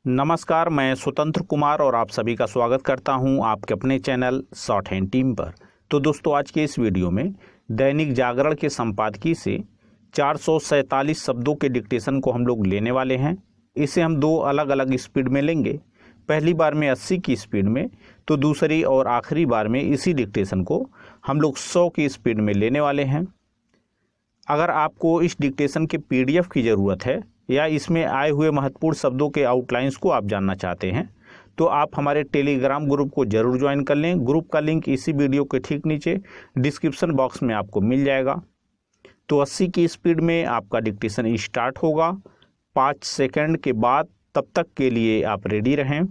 नमस्कार, मैं स्वतंत्र कुमार और आप सभी का स्वागत करता हूं आपके अपने चैनल शॉर्ट हैंड टीम पर। तो दोस्तों, आज के इस वीडियो में दैनिक जागरण के संपादकीय से 447 शब्दों के डिक्टेशन को हम लोग लेने वाले हैं। इसे हम दो अलग अलग स्पीड में लेंगे। पहली बार में 80 की स्पीड में, तो दूसरी और आखिरी बार में इसी डिक्टेशन को हम लोग 100 की स्पीड में लेने वाले हैं। अगर आपको इस डिक्टेशन के PDF की ज़रूरत है या इसमें आए हुए महत्वपूर्ण शब्दों के आउटलाइंस को आप जानना चाहते हैं, तो आप हमारे टेलीग्राम ग्रुप को जरूर ज्वाइन कर लें। ग्रुप का लिंक इसी वीडियो के ठीक नीचे डिस्क्रिप्शन बॉक्स में आपको मिल जाएगा। तो 80 की स्पीड में आपका डिक्टेशन स्टार्ट होगा 5 सेकंड के बाद। तब तक के लिए आप रेडी रहें।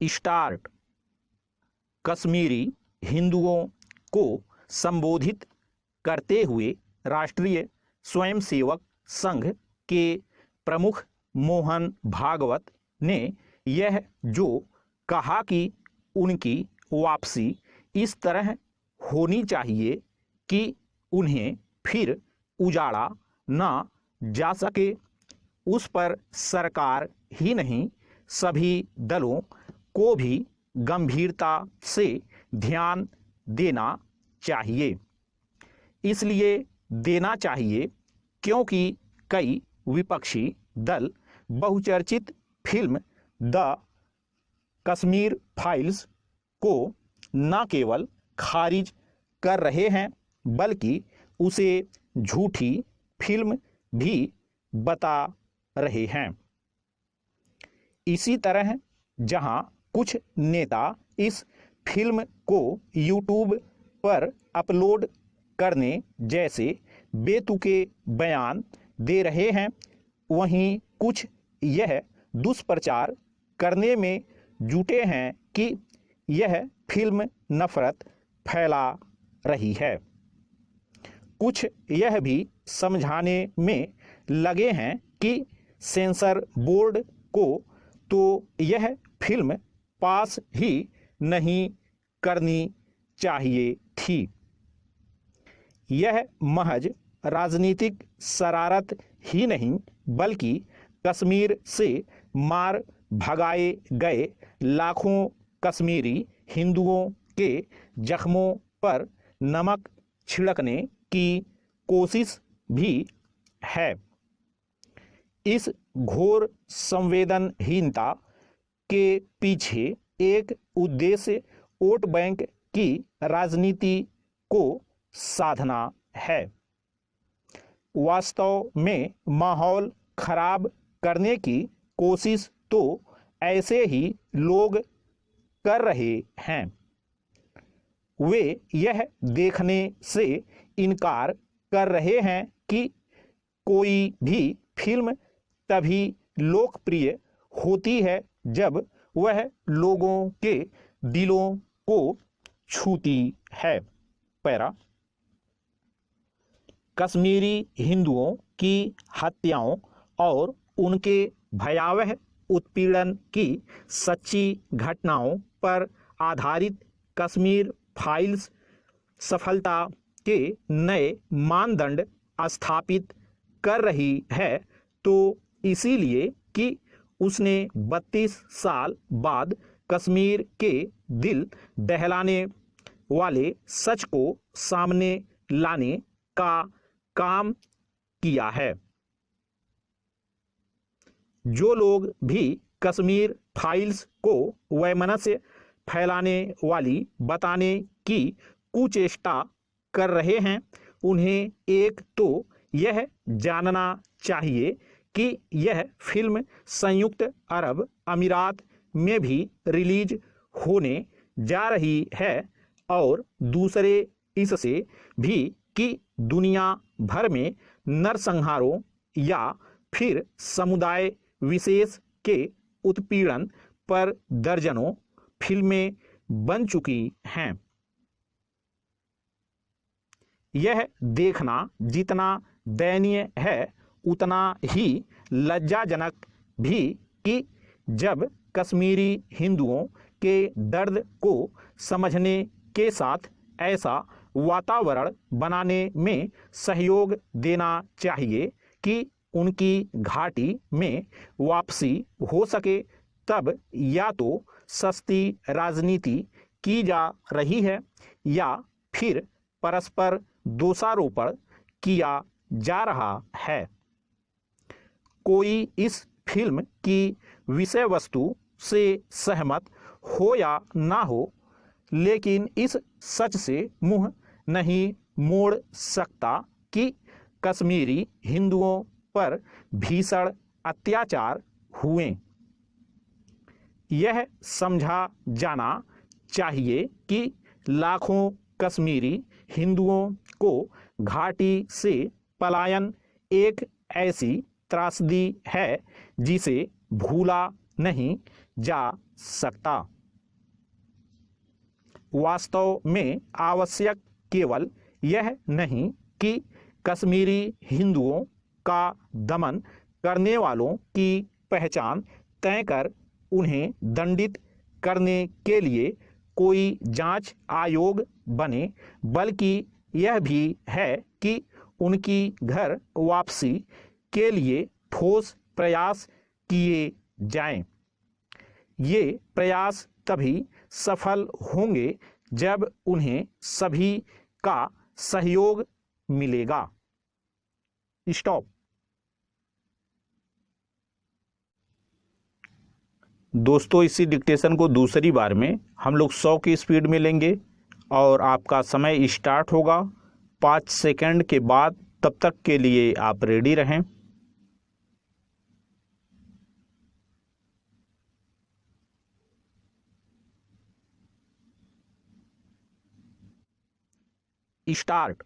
स्टार्ट। कश्मीरी हिंदुओं को संबोधित करते हुए राष्ट्रीय स्वयंसेवक संघ के प्रमुख मोहन भागवत ने यह जो कहा कि उनकी वापसी इस तरह होनी चाहिए कि उन्हें फिर उजाड़ा ना जा सके, उस पर सरकार ही नहीं सभी दलों को भी गंभीरता से ध्यान देना चाहिए। इसलिए देना चाहिए क्योंकि कई विपक्षी दल बहुचर्चित फिल्म द कश्मीर फाइल्स को न केवल खारिज कर रहे हैं बल्कि उसे झूठी फिल्म भी बता रहे हैं। इसी तरह जहां कुछ नेता इस फिल्म को YouTube पर अपलोड करने जैसे बेतुके बयान दे रहे हैं, वहीं कुछ यह दुष्प्रचार करने में जुटे हैं कि यह फिल्म नफरत फैला रही है। कुछ यह भी समझाने में लगे हैं कि सेंसर बोर्ड को तो यह फिल्म पास ही नहीं करनी चाहिए थी। यह महज राजनीतिक शरारत ही नहीं बल्कि कश्मीर से मार भगाए गए लाखों कश्मीरी हिंदुओं के जख्मों पर नमक छिड़कने की कोशिश भी है। इस घोर संवेदनहीनता के पीछे एक उद्देश्य वोट बैंक की राजनीति को साधना है। वास्तव में माहौल खराब करने की कोशिश तो ऐसे ही लोग कर रहे हैं। वे यह देखने से इनकार कर रहे हैं कि कोई भी फिल्म तभी लोकप्रिय होती है जब वह लोगों के दिलों को छूती है। पैरा। कश्मीरी हिंदुओं की हत्याओं और उनके भयावह उत्पीड़न की सच्ची घटनाओं पर आधारित कश्मीर फाइल्स सफलता के नए मानदंड स्थापित कर रही है, तो इसीलिए कि उसने 32 साल बाद कश्मीर के दिल दहलाने वाले सच को सामने लाने का काम किया है। जो लोग भी कश्मीर फाइल्स को वैमनस्य फैलाने वाली बताने की कुचेष्टा कर रहे हैं, उन्हें एक तो यह जानना चाहिए कि यह फिल्म संयुक्त अरब अमीरात में भी रिलीज होने जा रही है और दूसरे इससे भी कि दुनिया भर में नरसंहारों या फिर समुदाय विशेष के उत्पीड़न पर दर्जनों फिल्में बन चुकी हैं। यह देखना जितना दयनीय है उतना ही लज्जाजनक भी कि जब कश्मीरी हिंदुओं के दर्द को समझने के साथ ऐसा वातावरण बनाने में सहयोग देना चाहिए कि उनकी घाटी में वापसी हो सके। तब या तो सस्ती राजनीति की जा रही है या फिर परस्पर दोषारोपण किया जा रहा है। कोई इस फिल्म की विषय वस्तु से सहमत हो या ना हो, लेकिन इस सच से मुंह नहीं मोड़ सकता कि कश्मीरी हिंदुओं पर भीषण अत्याचार हुए। यह समझा जाना चाहिए कि लाखों कश्मीरी हिंदुओं को घाटी से पलायन एक ऐसी त्रासदी है जिसे भूला नहीं जा सकता। वास्तव में आवश्यक केवल यह नहीं कि कश्मीरी हिंदुओं का दमन करने वालों की पहचान तय कर उन्हें दंडित करने के लिए कोई जांच आयोग बने, बल्कि यह भी है कि उनकी घर वापसी के लिए ठोस प्रयास किए जाएं। ये प्रयास तभी सफल होंगे जब उन्हें सभी का सहयोग मिलेगा। स्टॉप। दोस्तों, इसी डिक्टेशन को दूसरी बार में हम लोग 100 की स्पीड में लेंगे और आपका समय स्टार्ट होगा 5 सेकंड के बाद। तब तक के लिए आप रेडी रहें। स्टार्ट।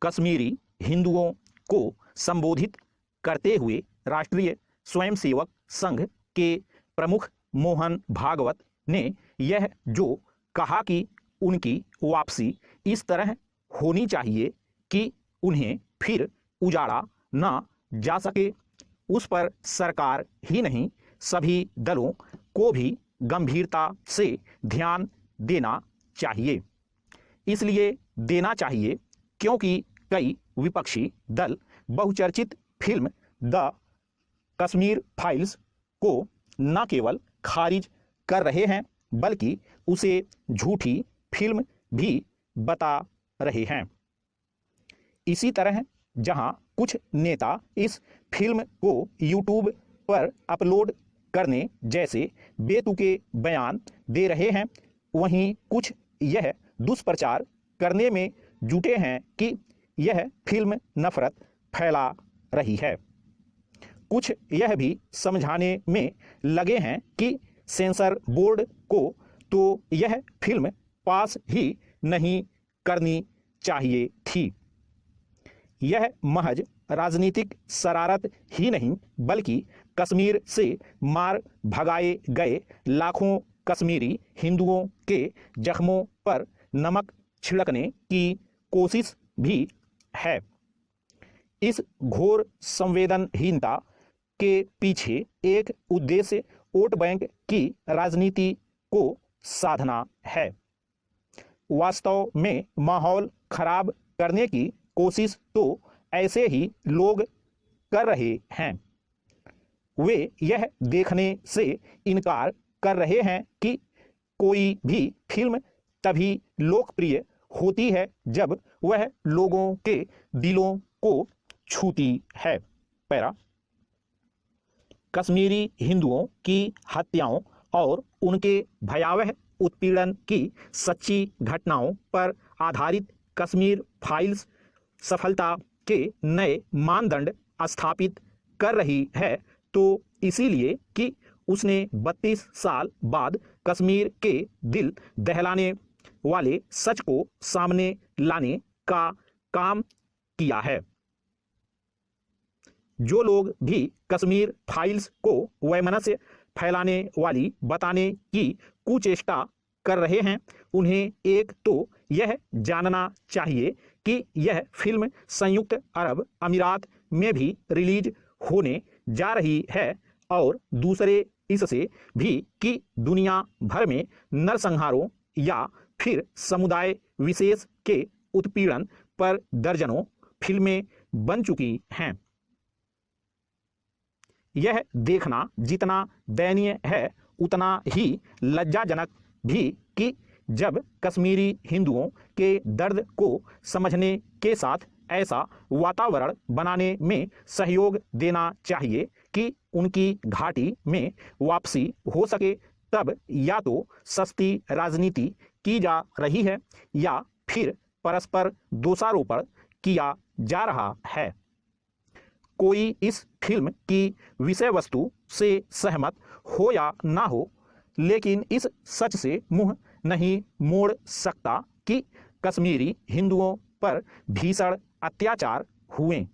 कश्मीरी हिंदुओं को संबोधित करते हुए राष्ट्रीय स्वयंसेवक संघ के प्रमुख मोहन भागवत ने यह जो कहा कि उनकी वापसी इस तरह होनी चाहिए कि उन्हें फिर उजाड़ा ना जा सके, उस पर सरकार ही नहीं सभी दलों को भी गंभीरता से ध्यान देना चाहिए। इसलिए देना चाहिए क्योंकि कई विपक्षी दल बहुचर्चित फिल्म द कश्मीर फाइल्स को न केवल खारिज कर रहे हैं बल्कि उसे झूठी फिल्म भी बता रहे हैं। इसी तरह जहां कुछ नेता इस फिल्म को यूट्यूब पर अपलोड करने जैसे बेतुके बयान दे रहे हैं, वहीं कुछ यह दुष्प्रचार करने में जुटे हैं कि यह फिल्म नफरत फैला रही है। कुछ यह भी समझाने में लगे हैं कि सेंसर बोर्ड को तो यह फिल्म पास ही नहीं करनी चाहिए थी। यह महज राजनीतिक शरारत ही नहीं बल्कि कश्मीर से मार भगाए गए लाखों कश्मीरी हिंदुओं के जख्मों पर नमक छिड़कने की कोशिश भी है। इस घोर संवेदनहीनता के पीछे एक उद्देश्य वोट बैंक की राजनीति को साधना है। वास्तव में माहौल खराब करने की कोशिश तो ऐसे ही लोग कर रहे हैं। वे यह देखने से इनकार कर रहे हैं कि कोई भी फिल्म तभी लोकप्रिय होती है जब वह लोगों के दिलों को छूती है। पैरा। कश्मीरी हिंदुओं की हत्याओं और उनके भयावह उत्पीड़न की सच्ची घटनाओं पर आधारित कश्मीर फाइल्स सफलता के नए मानदंड स्थापित कर रही है, तो इसीलिए कि उसने 32 साल बाद कश्मीर के दिल दहलाने वाले सच को सामने लाने का काम किया है। जो लोग भी कश्मीर फाइल्स को वैमनस्य फैलाने वाली बताने की कुचेष्टा कर रहे हैं, उन्हें एक तो यह जानना चाहिए कि यह फिल्म संयुक्त अरब अमीरात में भी रिलीज होने जा रही है और दूसरे इससे भी कि दुनिया भर में नरसंहारों या फिर समुदाय विशेष के उत्पीड़न पर दर्जनों फिल्में बन चुकी हैं। यह देखना जितना दयनीय है उतना ही लज्जाजनक भी कि जब कश्मीरी हिंदुओं के दर्द को समझने के साथ ऐसा वातावरण बनाने में सहयोग देना चाहिए कि उनकी घाटी में वापसी हो सके, तब या तो सस्ती राजनीति की जा रही है या फिर परस्पर दोषारोपण किया जा रहा है। कोई इस फिल्म की विषय वस्तु से सहमत हो या ना हो, लेकिन इस सच से मुंह नहीं मोड़ सकता कि कश्मीरी हिंदुओं पर भीषण अत्याचार हुए।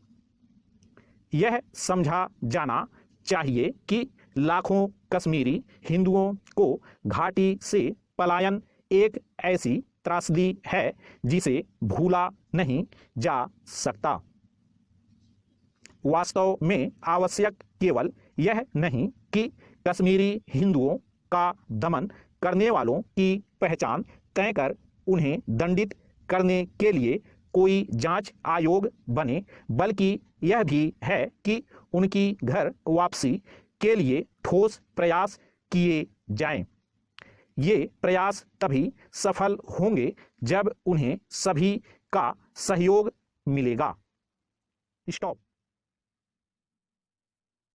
यह समझा जाना चाहिए कि लाखों कश्मीरी हिंदुओं को घाटी से पलायन एक ऐसी त्रासदी है जिसे भूला नहीं जा सकता। वास्तव में आवश्यक केवल यह नहीं कि कश्मीरी हिंदुओं का दमन करने वालों की पहचान तय कर उन्हें दंडित करने के लिए कोई जांच आयोग बने, बल्कि यह भी है कि उनकी घर वापसी के लिए ठोस प्रयास किए जाएं। ये प्रयास तभी सफल होंगे जब उन्हें सभी का सहयोग मिलेगा। स्टॉप।